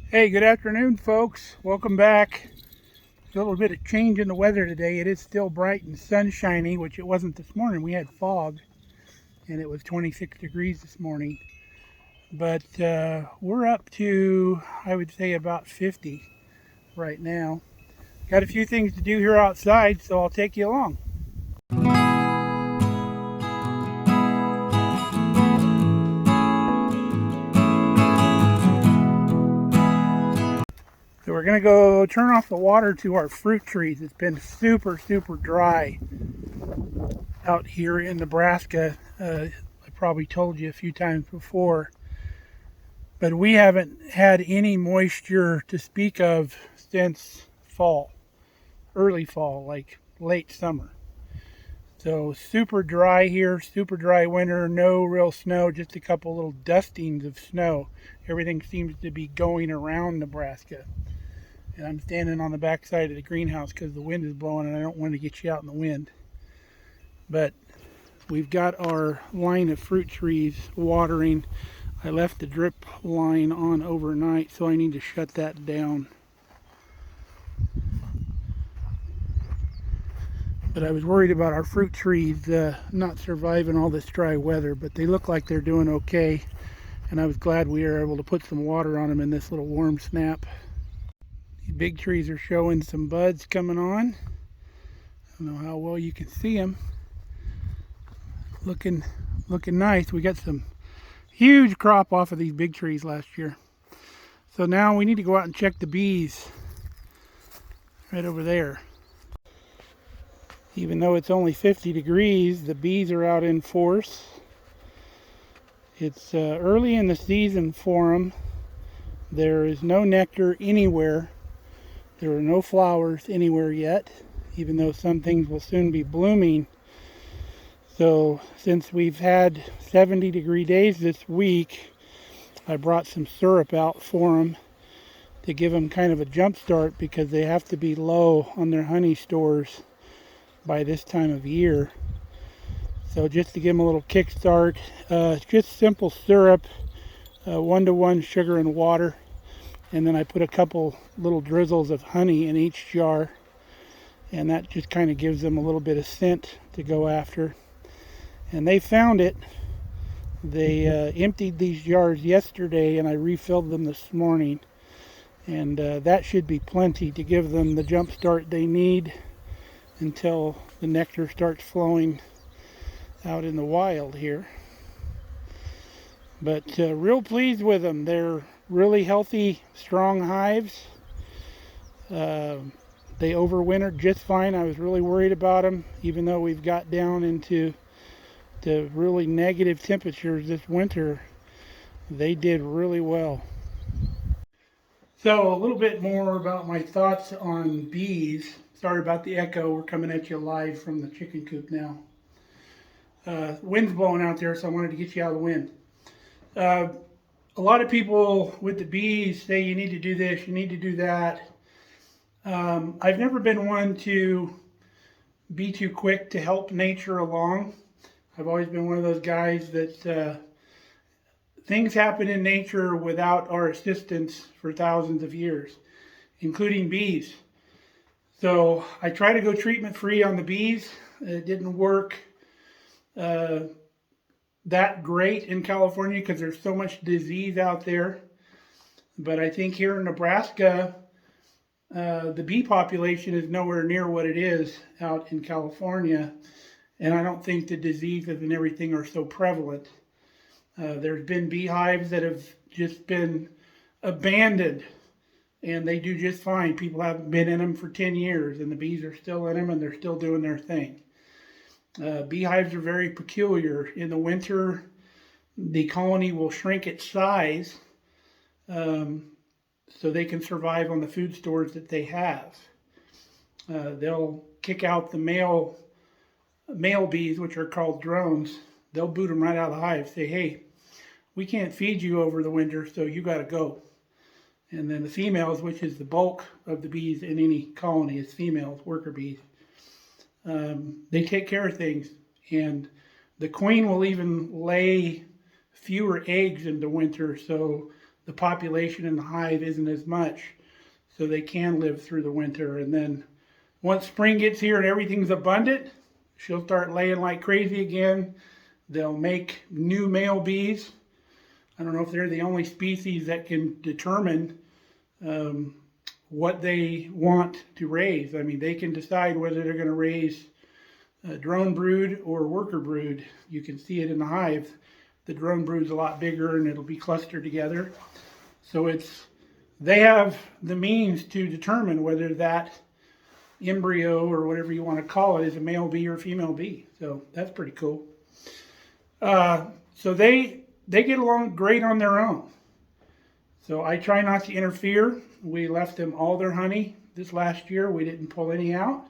Hey, good afternoon, folks. Welcome back. A little bit of change in the weather today. It is still bright and sunshiny, which it wasn't this morning. We had fog, and it was 26 degrees this morning. But we're up to, I would say, about 50 right now. Got a few things to do here outside, so I'll take you along. So we're going to go turn off the water to our fruit trees. It's been super, super dry out here in Nebraska. I probably told you a few times before, but we haven't had any moisture to speak of since fall, early fall, like late summer. So super dry here, super dry winter, no real snow, just a couple little dustings of snow. Everything seems to be going around Nebraska. And I'm standing on the back side of the greenhouse because the wind is blowing and I don't want to get you out in the wind. But we've got our line of fruit trees watering. I left the drip line on overnight, so I need to shut that down. But I was worried about our fruit trees not surviving all this dry weather, but they look like they're doing okay. And I was glad we were able to put some water on them in this little warm snap. These big trees are showing some buds coming on. I don't know how well you can see them. Looking nice. We got some huge crop off of these big trees last year. So now we need to go out and check the bees right over there. Even though it's only 50 degrees, the bees are out in force. It's early in the season for them. There is no nectar anywhere. There are no flowers anywhere yet, even though some things will soon be blooming. So since we've had 70-degree days this week, I brought some syrup out for them to give them kind of a jump start because they have to be low on their honey stores by this time of year. So just to give them a little kickstart, it's just simple syrup, 1-to-1 sugar and water, and then I put a couple little drizzles of honey in each jar, and that just kind of gives them a little bit of scent to go after. And they found it. They emptied these jars yesterday and I refilled them this morning, and that should be plenty to give them the jump start they need until the nectar starts flowing out in the wild here. But real pleased with them. They're really healthy, strong hives. They overwintered just fine. I was really worried about them, even though we've got down into the really negative temperatures this winter. They did really well. So a little bit more about my thoughts on bees. Sorry about the echo. We're coming at you live from the chicken coop now. Wind's blowing out there, so I wanted to get you out of the wind. A lot of people with the bees say you need to do this, you need to do that. I've never been one to be too quick to help nature along. I've always been one of those guys that things happen in nature without our assistance for thousands of years, including bees. So I try to go treatment free on the bees. It didn't work that great in California because there's so much disease out there. But I think here in Nebraska, the bee population is nowhere near what it is out in California. And I don't think the diseases and everything are so prevalent. There's been beehives that have just been abandoned and they do just fine. People haven't been in them for 10 years and the bees are still in them and they're still doing their thing. Beehives are very peculiar. In the winter, the colony will shrink its size so they can survive on the food stores that they have. They'll kick out the male bees, which are called drones. They'll boot them right out of the hive. Say, hey, we can't feed you over the winter, so you got to go. And then the females, which is the bulk of the bees in any colony, is females, worker bees. They take care of things, and the queen will even lay fewer eggs in the winter, so the population in the hive isn't as much, so they can live through the winter. And then once spring gets here and everything's abundant, she'll start laying like crazy again. They'll make new male bees. I don't know if they're the only species that can determine what they want to raise. I mean, they can decide whether they're going to raise a drone brood or worker brood. You can see it in the hive. The drone brood's a lot bigger and it'll be clustered together. So they have the means to determine whether that embryo or whatever you want to call it is a male bee or a female bee. So that's pretty cool. So they get along great on their own. So I try not to interfere. We left them all their honey this last year. We didn't pull any out.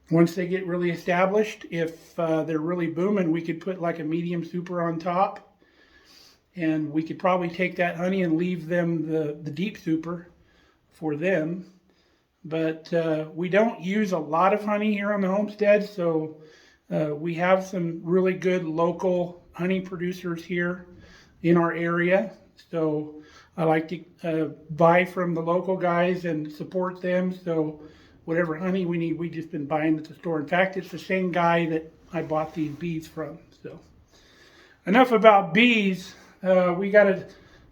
Once they get really established, if they're really booming, we could put like a medium super on top. And we could probably take that honey and leave them the deep super for them. But we don't use a lot of honey here on the homestead, so we have some really good local honey producers here in our area. So I like to buy from the local guys and support them. So whatever honey we need, we've just been buying at the store. In fact, it's the same guy that I bought these bees from. So enough about bees. We got a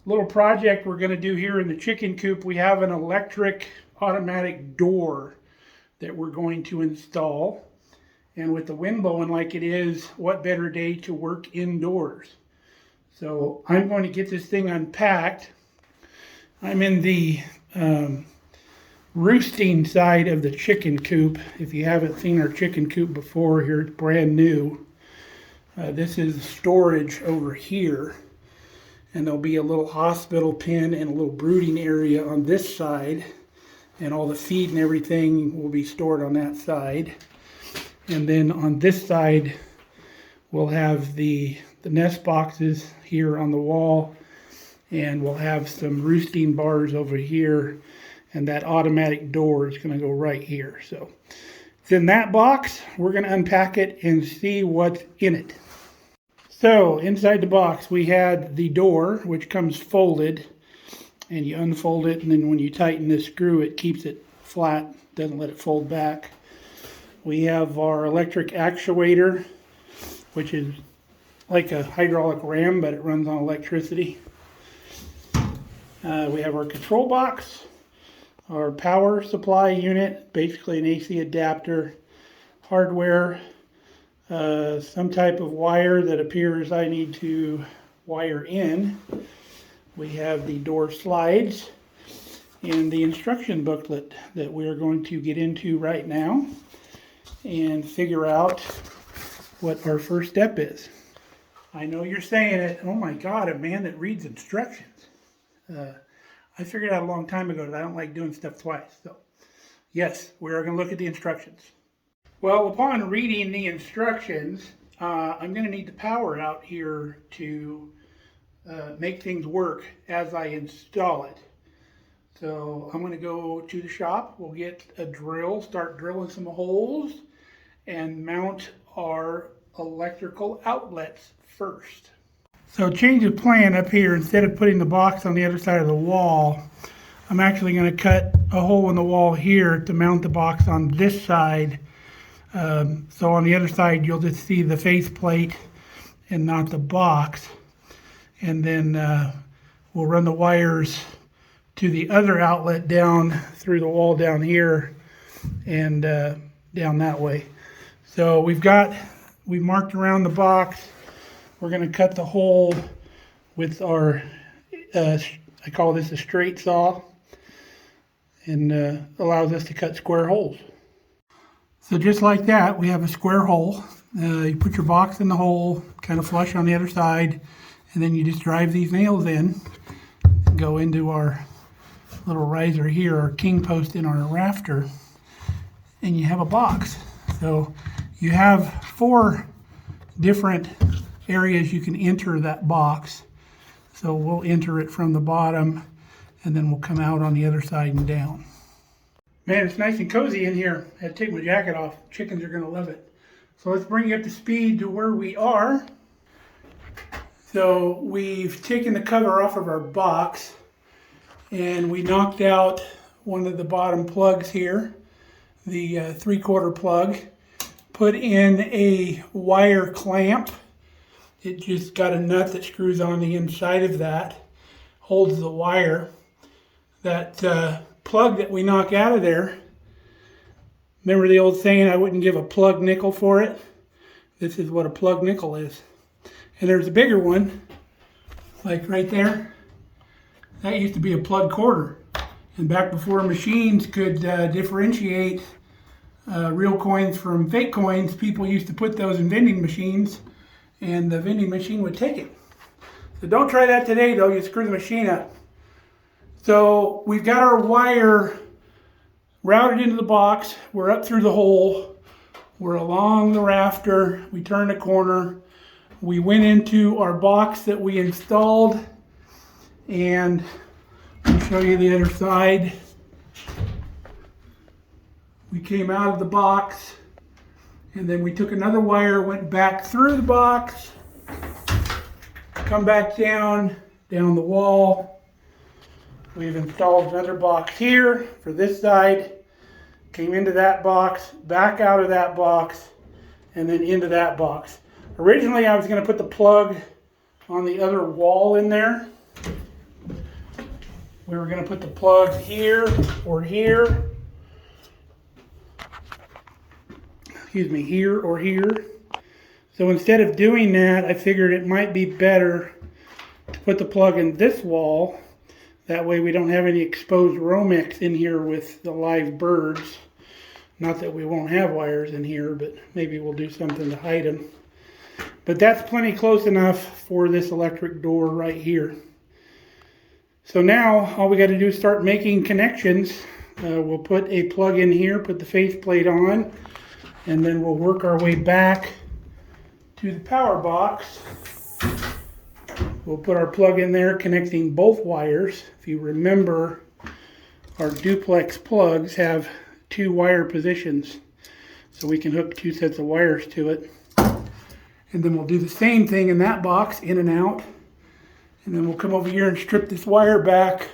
little project we're going to do here in the chicken coop. We have an electric automatic door that we're going to install. And with the wind blowing like it is, what better day to work indoors? So I'm going to get this thing unpacked. I'm in the roosting side of the chicken coop. If you haven't seen our chicken coop before, here it's brand new. This is storage over here. And there'll be a little hospital pen and a little brooding area on this side. And all the feed and everything will be stored on that side. And then on this side, we'll have the nest boxes here on the wall. And we'll have some roosting bars over here. And that automatic door is going to go right here. So it's in that box. We're going to unpack it and see what's in it. So inside the box, we had the door, which comes folded. And you unfold it, and then when you tighten this screw, it keeps it flat, doesn't let it fold back. We have our electric actuator, which is like a hydraulic ram, but it runs on electricity. We have our control box, our power supply unit, basically an AC adapter, hardware, some type of wire that appears I need to wire in. We have the door slides and the instruction booklet that we're going to get into right now and figure out what our first step is. I know you're saying it, oh my God, a man that reads instructions. I figured out a long time ago that I don't like doing stuff twice. So yes, we are going to look at the instructions. Well, upon reading the instructions, I'm going to need the power out here to make things work as I install it. So I'm going to go to the shop. We'll get a drill, start drilling some holes, and mount our electrical outlets first. So change of plan up here. Instead of putting the box on the other side of the wall, I'm actually going to cut a hole in the wall here to mount the box on this side. So on the other side, you'll just see the faceplate and not the box. And then we'll run the wires to the other outlet down through the wall down here and down that way. So we've marked around the box. We're going to cut the hole with our, I call this a straight saw, and allows us to cut square holes. So just like that, we have a square hole. You put your box in the hole, kind of flush on the other side, and then you just drive these nails in, go into our little riser here, our king post in our rafter, and you have a box. So you have 4 different areas you can enter that box. So we'll enter it from the bottom, and then we'll come out on the other side and down. Man, it's nice and cozy in here. I had to take my jacket off. Chickens are going to love it. So let's bring you up to speed to where we are. So we've taken the cover off of our box and we knocked out one of the bottom plugs here, the 3/4 plug, put in a wire clamp. It just got a nut that screws on the inside of that, holds the wire. That plug that we knock out of there, remember the old saying, I wouldn't give a plug nickel for it? This is what a plug nickel is. And there's a bigger one, like right there. That used to be a plug quarter. And back before machines could differentiate real coins from fake coins, people used to put those in vending machines, and the vending machine would take it. So don't try that today though, you screw the machine up. So we've got our wire routed into the box, we're up through the hole, we're along the rafter, we turn the corner, we went into our box that we installed, and I'll show you the other side. We came out of the box, and then we took another wire, went back through the box, come back down the wall. We've installed another box here for this side, came into that box, back out of that box, and then into that box. Originally I was going to put the plug on the other wall in there. We were going to put the plug here or here. Excuse me, here or here. So instead of doing that, I figured it might be better to put the plug in this wall. That way we don't have any exposed Romex in here with the live birds. Not that we won't have wires in here, but maybe we'll do something to hide them. But that's plenty close enough for this electric door right here. So now all we got to do is start making connections. We'll put a plug in here, put the faceplate on, and then we'll work our way back to the power box. We'll put our plug in there, connecting both wires. If you remember, our duplex plugs have 2 wire positions, so we can hook 2 sets of wires to it. And then we'll do the same thing in that box, in and out. And then we'll come over here and strip this wire back.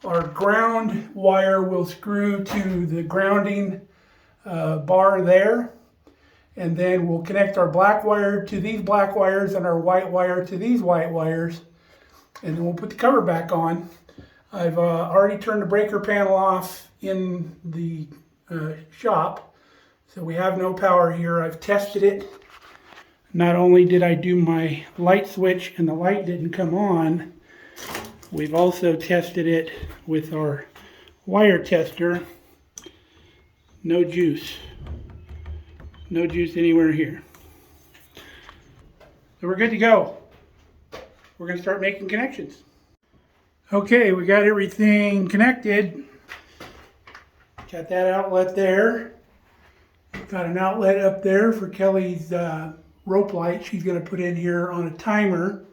Our ground wire will screw to the grounding bar there. And then we'll connect our black wire to these black wires and our white wire to these white wires. And then we'll put the cover back on. I've already turned the breaker panel off in the shop. So we have no power here. I've tested it. Not only did I do my light switch and the light didn't come on, we've also tested it with our wire tester. No juice. No juice anywhere here. So we're good to go. We're going to start making connections. Okay, we got everything connected. Got that outlet there. Got an outlet up there for Kelly's rope light she's going to put in here on a timer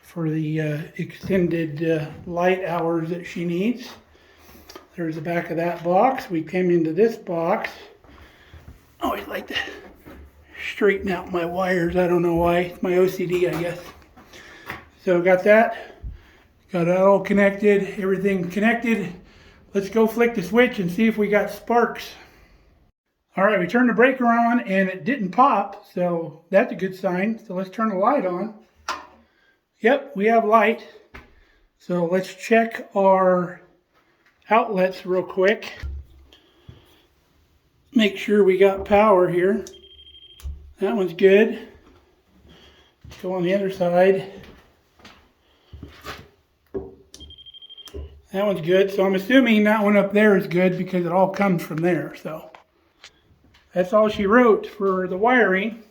for the extended light hours that she needs. There's the back of that box. We came into this box. I always like to straighten out my wires. I don't know why. It's my OCD, I guess. So got that. Got it all connected. Everything connected. Let's go flick the switch and see if we got sparks. All right, we turned the breaker on and it didn't pop, so that's a good sign. So let's turn the light on. Yep, we have light. So let's check our outlets real quick. Make sure we got power here. That one's good. Let's go on the other side. That one's good. So I'm assuming that one up there is good because it all comes from there. So that's all she wrote for the wiring.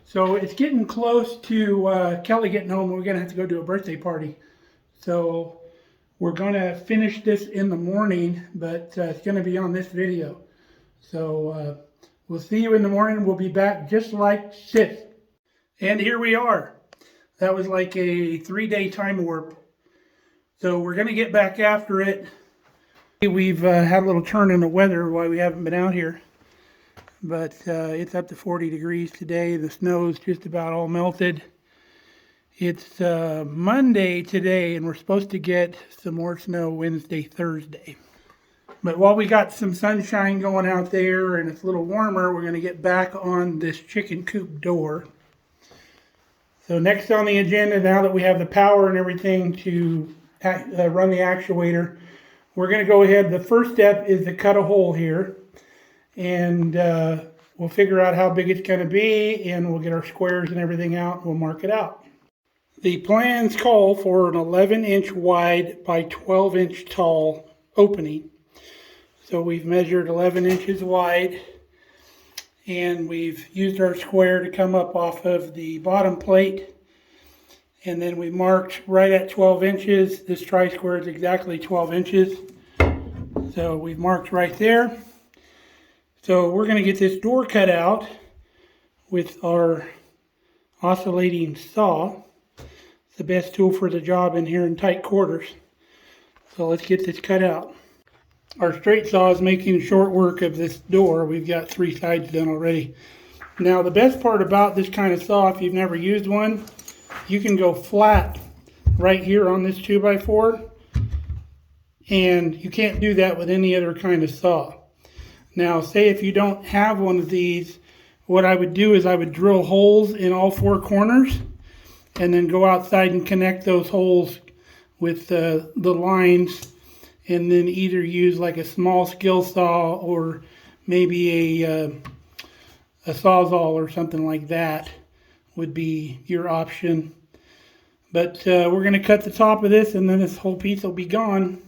So it's getting close to Kelly getting home. We're going to have to go to a birthday party. So we're going to finish this in the morning, but it's going to be on this video. So we'll see you in the morning. We'll be back just like this. And here we are. That was like a 3-day time warp. So we're going to get back after it. We've had a little turn in the weather while we haven't been out here. But it's up to 40 degrees today. The snow's just about all melted. It's Monday today, and we're supposed to get some more snow Wednesday, Thursday. But while we got some sunshine going out there and it's a little warmer, we're going to get back on this chicken coop door. So next on the agenda, now that we have the power and everything to run the actuator, we're going to go ahead. The first step is to cut a hole here, and we'll figure out how big it's going to be, and we'll get our squares and everything out. We'll mark it out. The plans call for an 11-inch wide by 12-inch tall opening. So we've measured 11 inches wide, and we've used our square to come up off of the bottom plate, and then we marked right at 12 inches. This tri-square is exactly 12 inches. So we've marked right there. So we're going to get this door cut out with our oscillating saw. It's the best tool for the job in here in tight quarters. So let's get this cut out. Our straight saw is making short work of this door. We've got 3 sides done already. Now the best part about this kind of saw, if you've never used one, you can go flat right here on this 2x4, and you can't do that with any other kind of saw. Now say if you don't have one of these, what I would do is I would drill holes in all 4 corners and then go outside and connect those holes with the lines, and then either use like a small skill saw or maybe a sawzall or something like that would be your option. But we're going to cut the top of this, and then this whole piece will be gone.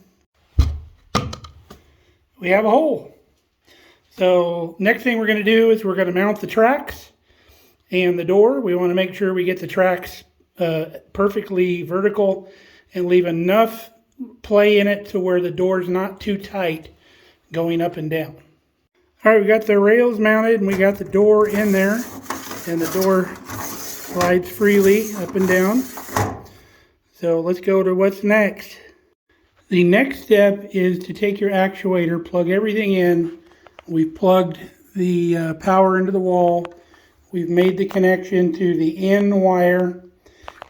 We have a hole. So next thing we're going to do is we're going to mount the tracks and the door. We want to make sure we get the tracks perfectly vertical and leave enough play in it to where the door's not too tight going up and down. All right, we got the rails mounted and we got the door in there, and the door slides freely up and down. So let's go to what's next. The next step is to take your actuator, plug everything in. We've plugged the power into the wall. We've made the connection to the in wire,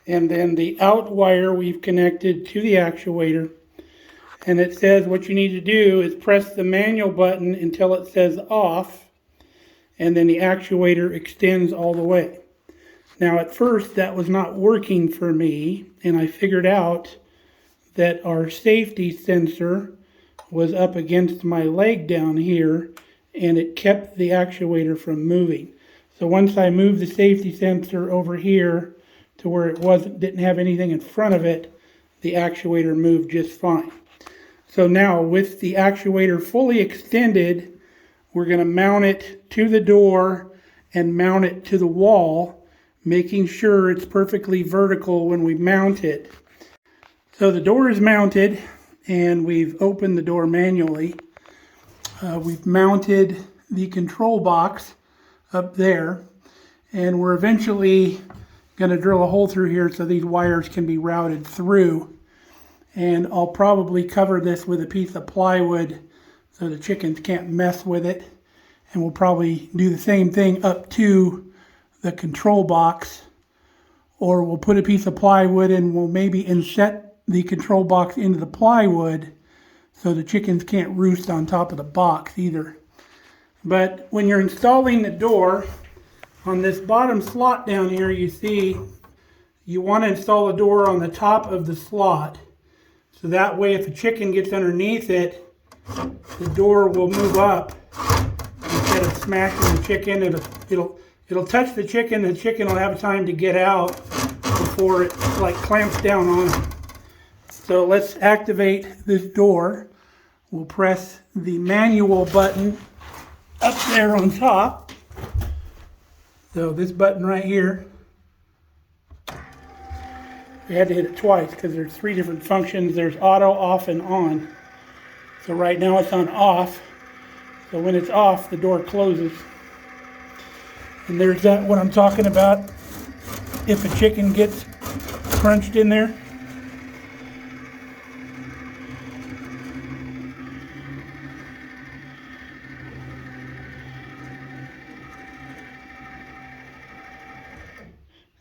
and then the out wire we've connected to the actuator. And it says what you need to do is press the manual button until it says off, and then the actuator extends all the way. Now at first that was not working for me, and I figured out that our safety sensor was up against my leg down here, and it kept the actuator from moving. So once I moved the safety sensor over here to where it didn't have anything in front of it, the actuator moved just fine. So now with the actuator fully extended, we're going to mount it to the door and mount it to the wall, making sure it's perfectly vertical when we mount it. So the door is mounted, and we've opened the door manually. We've mounted the control box up there, and we're eventually going to drill a hole through here so these wires can be routed through. And I'll probably cover this with a piece of plywood so the chickens can't mess with it. And we'll probably do the same thing up to the control box, or we'll put a piece of plywood and we'll maybe inset the control box into the plywood so the chickens can't roost on top of the box either. But when you're installing the door, on this bottom slot down here, you see you want to install the door on the top of the slot. So that way if a chicken gets underneath it, the door will move up instead of smashing the chicken. It'll touch the chicken will have time to get out before it like clamps down on it. So let's activate this door. We'll press the manual button up there on top. So this button right here, we had to hit it twice because there's 3 different functions. There's auto, off, and on. So right now it's on off. So when it's off, the door closes. And there's that what I'm talking about. If a chicken gets crunched in there.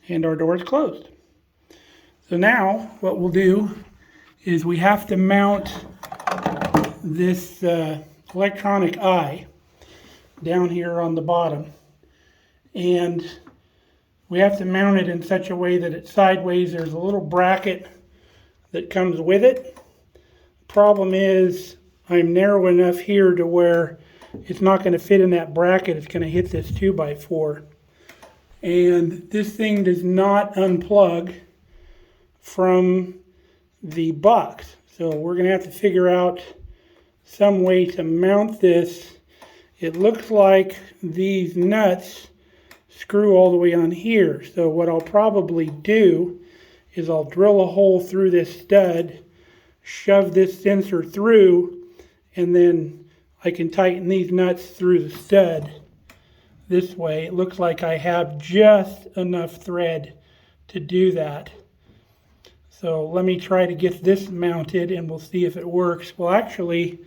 And our door is closed. So now what we'll do is we have to mount this electronic eye down here on the bottom. And we have to mount it in such a way that it's sideways. There's a little bracket that comes with it. Problem is, I'm narrow enough here to where it's not going to fit in that bracket. It's going to hit this 2x4. And this thing does not unplug from the box. So we're going to have to figure out some way to mount this. It looks like these nuts screw all the way on here. So what I'll probably do is I'll drill a hole through this stud, shove this sensor through, and then I can tighten these nuts through the stud this way. It looks like I have just enough thread to do that. So let me try to get this mounted and we'll see if it works. Well, actually,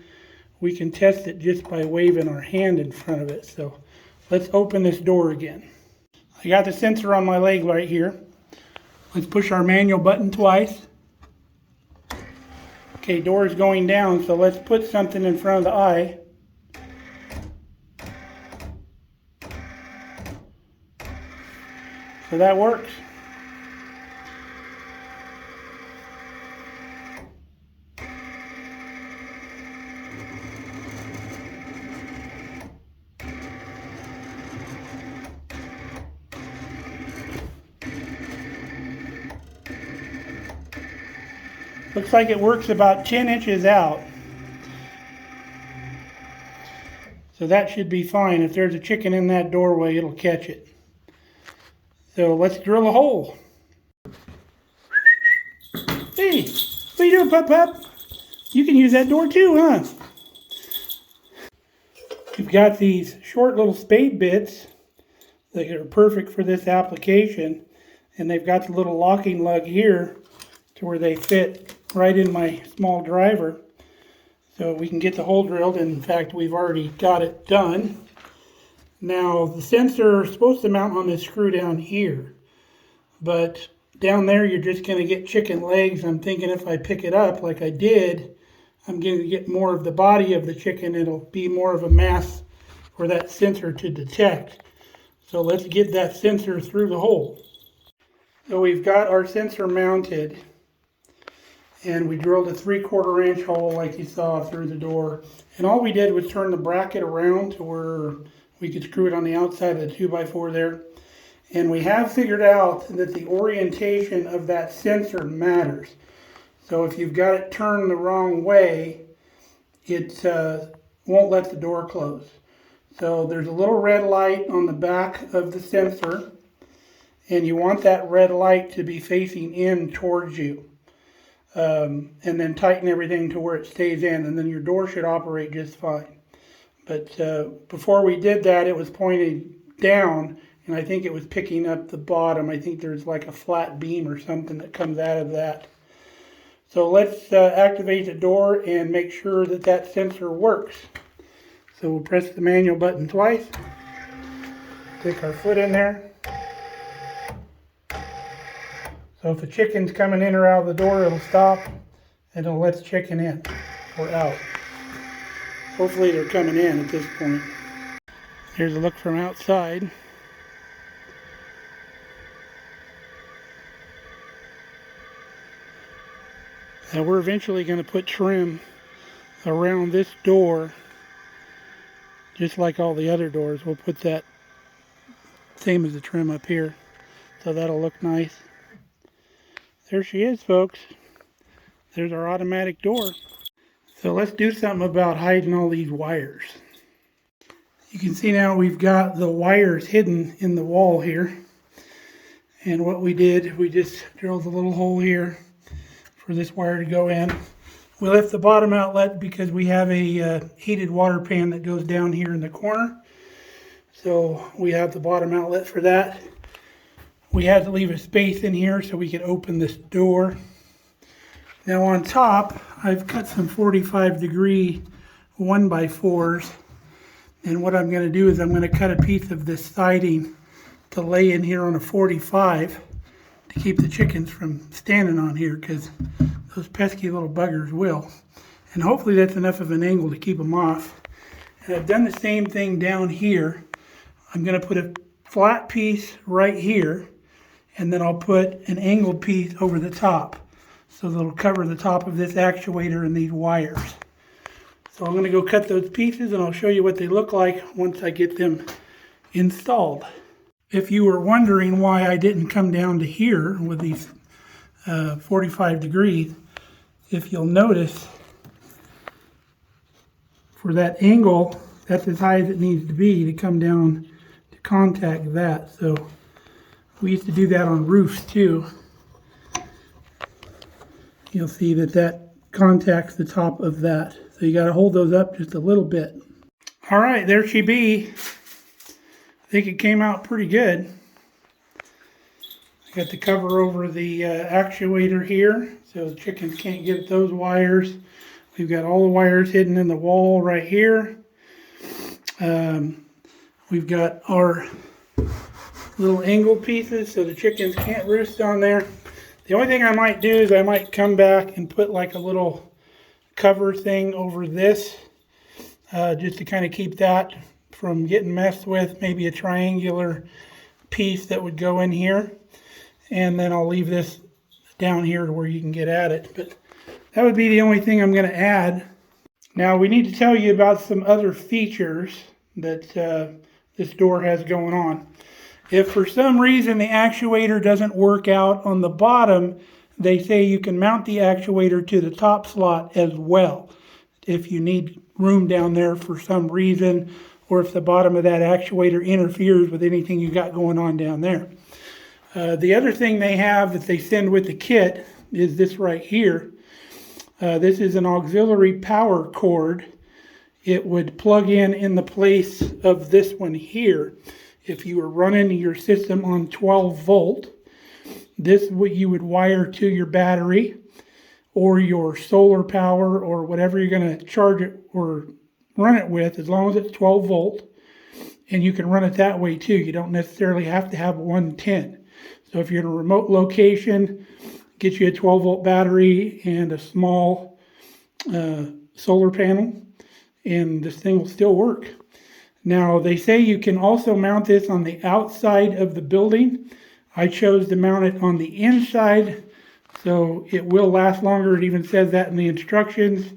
we can test it just by waving our hand in front of it. So let's open this door again. I got the sensor on my leg right here. Let's push our manual button twice. Okay, door is going down, so let's put something in front of the eye. So that works. Looks like it works about 10 inches out. So that should be fine. If there's a chicken in that doorway, it'll catch it. So let's drill a hole. Hey, what are you doing, Pup? You can use that door too, huh? We've got these short little spade bits that are perfect for this application. And they've got the little locking lug here to where they fit right in my small driver. So we can get the hole drilled. And in fact, we've already got it done. Now, the sensor is supposed to mount on this screw down here. But down there, you're just going to get chicken legs. I'm thinking if I pick it up like I did, I'm going to get more of the body of the chicken. It'll be more of a mass for that sensor to detect. So let's get that sensor through the hole. So we've got our sensor mounted. And we drilled a 3/4 inch hole like you saw through the door. And all we did was turn the bracket around to where we could screw it on the outside of the 2x4 there. And we have figured out that the orientation of that sensor matters. So if you've got it turned the wrong way, it won't let the door close. So there's a little red light on the back of the sensor. And you want that red light to be facing in towards you. And then tighten everything to where it stays in, and then your door should operate just fine. But before we did that, it was pointed down, and I think it was picking up the bottom. I think there's like a flat beam or something that comes out of that. So let's activate the door and make sure that that sensor works. So we'll press the manual button twice, stick our foot in there. So if a chicken's coming in or out of the door, it'll stop and it'll let the chicken in or out. Hopefully they're coming in at this point. Here's a look from outside. Now we're eventually going to put trim around this door, just like all the other doors. We'll put that same as the trim up here, so that'll look nice. There she is, folks. There's our automatic door. So let's do something about hiding all these wires. You can see now we've got the wires hidden in the wall here. And what we did, we just drilled a little hole here for this wire to go in. We left the bottom outlet because we have a heated water pan that goes down here in the corner. So we have the bottom outlet for that. We had to leave a space in here so we could open this door. Now on top, I've cut some 45-degree 1x4s. And what I'm going to do is I'm going to cut a piece of this siding to lay in here on a 45 to to keep the chickens from standing on here, because those pesky little buggers will. And hopefully that's enough of an angle to keep them off. And I've done the same thing down here. I'm going to put a flat piece right here, and then I'll put an angled piece over the top, so that'll cover the top of this actuator and these wires. So I'm going to go cut those pieces, and I'll show you what they look like once I get them installed. If you were wondering why I didn't come down to here with these 45 degrees, if you'll notice, for that angle, that's as high as it needs to be to come down to contact that. So we used to do that on roofs too. You'll see that that contacts the top of that. So you got to hold those up just a little bit. All right, there she be. I think it came out pretty good. I got the cover over the actuator here, so the chickens can't get those wires. We've got all the wires hidden in the wall right here. We've got our little angle pieces so the chickens can't roost on there. The only thing I might do is I might come back and put like a little cover thing over this, just to kind of keep that from getting messed with. Maybe a triangular piece that would go in here, and then I'll leave this down here to where you can get at it. But that would be the only thing I'm going to add. Now we need to tell you about some other features that this door has going on. If for some reason the actuator doesn't work out on the bottom, they say you can mount the actuator to the top slot as well, if you need room down there for some reason, or if the bottom of that actuator interferes with anything you got going on down there. The other thing they have that they send with the kit is this right here. This is an auxiliary power cord. It would plug in the place of this one here. If you were running your system on 12 volt, this is what you would wire to your battery or your solar power or whatever you're going to charge it or run it with, as long as it's 12 volt. And you can run it that way too. You don't necessarily have to have 110. So if you're in a remote location, get you a 12 volt battery and a small solar panel, and this thing will still work. Now they say you can also mount this on the outside of the building. I chose to mount it on the inside, so it will last longer. It even says that in the instructions.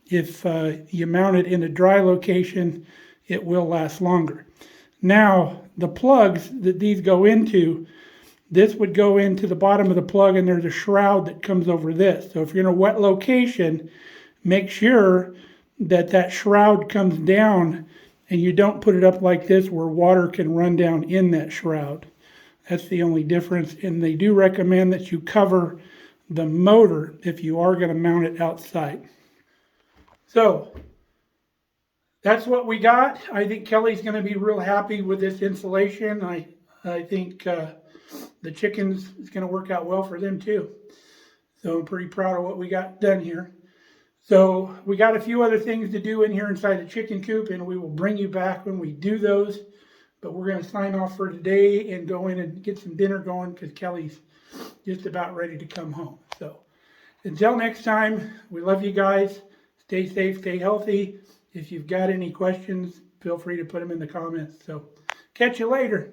If you mount it in a dry location, it will last longer. Now, the plugs that these go into, this would go into the bottom of the plug, and there's a shroud that comes over this. So if you're in a wet location, make sure that that shroud comes down and you don't put it up like this where water can run down in that shroud. That's the only difference. And they do recommend that you cover the motor if you are going to mount it outside. So that's what we got. I think Kelly's going to be real happy with this installation. I think the chickens is going to work out well for them too. So I'm pretty proud of what we got done here. So we got a few other things to do in here inside the chicken coop, and we will bring you back when we do those. But we're going to sign off for today and go in and get some dinner going, because Kelly's just about ready to come home. So until next time, we love you guys. Stay safe, stay healthy. If you've got any questions, feel free to put them in the comments. So catch you later.